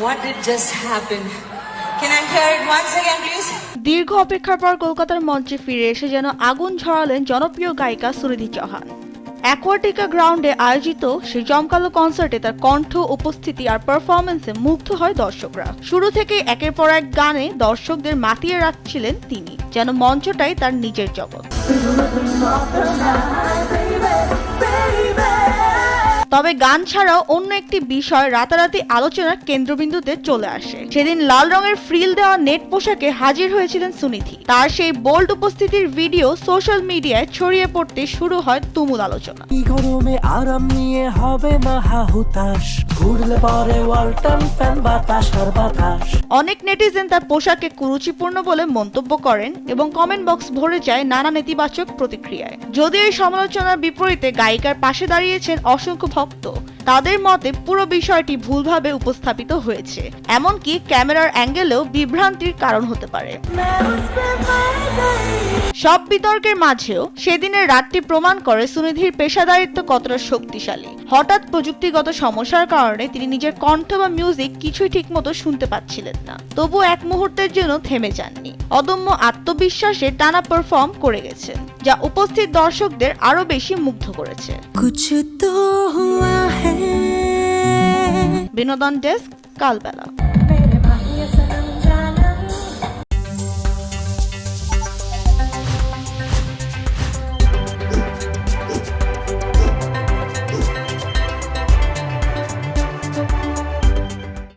What did just happen? Can I hear it once again, please? দীর্ঘ অপেক্ষার পর কলকাতার মঞ্চে ফিরে এসে যেন আগুন ঝরালেন জনপ্রিয় গায়িকা সুনিধি চৌহান। অ্যাকোয়াটিকা গ্রাউন্ডে আয়োজিত সেই জমকালো কনসার্টে তার কণ্ঠ, উপস্থিতি আর পারফরমেন্সে মুগ্ধ হয় দর্শকরা। শুরু থেকেই একের পর এক গানে দর্শকদের মাতিয়ে রাখছিলেন তিনি, যেন মঞ্চটাই তার নিজের জগৎ। তবে গান ছাড়াও অন্য একটি বিষয় রাতারাতি আলোচনার কেন্দ্রবিন্দুতে চলে আসে। সেদিন লাল রঙের ফ্রিল দেওয়া নেট পোশাকে হাজির হয়েছিলেন সুনিধি। তার সেই বোল্ড উপস্থিতির ভিডিও সোশ্যাল মিডিয়ায় ছড়িয়ে পড়তে শুরু হয় তুমুল আলোচনা। গরমে আরাম নিয়ে হবে না হাহুতাশ, ঘুরলে পরে ওয়ালটন ফ্যান বাতাস আর বাতাস। অনেক নেটিজেন তার পোশাকে কুরুচিপূর্ণ বলে মন্তব্য করেন এবং কমেন্ট বক্স ভরে যায় নানা নেতিবাচক প্রতিক্রিয়ায়। যদিও এই সমালোচনার বিপরীতে গায়িকার পাশে দাঁড়িয়েছেন অসংখ্য ভক্ত। তাদের মতে পুরো বিষয়টি ভুলভাবে উপস্থাপিত হয়েছে, এমনকি ক্যামেরার অ্যাঙ্গেলেও বিভ্রান্তির কারণ হতে পারে। সব বিতর্কের মাঝেও সেদিনের রাতটি প্রমাণ করে সুনিধির পেশাদারিত্ব কতটা শক্তিশালী। হঠাৎ প্রযুক্তিগত সমস্যার কারণে তিনি নিজের কণ্ঠ বা মিউজিক কিছুই ঠিকমতো শুনতে পাচ্ছিলেন না, তবু এক মুহূর্তের জন্য থেমে যাননি। অদম্য আত্মবিশ্বাসে টানা পারফর্ম করে গেছেন, যা উপস্থিত দর্শকদের আরো বেশি মুগ্ধ করেছে। কুছ তো হুয়া হ্যায়। বিনোদন ডেস্ক, কালবেলা।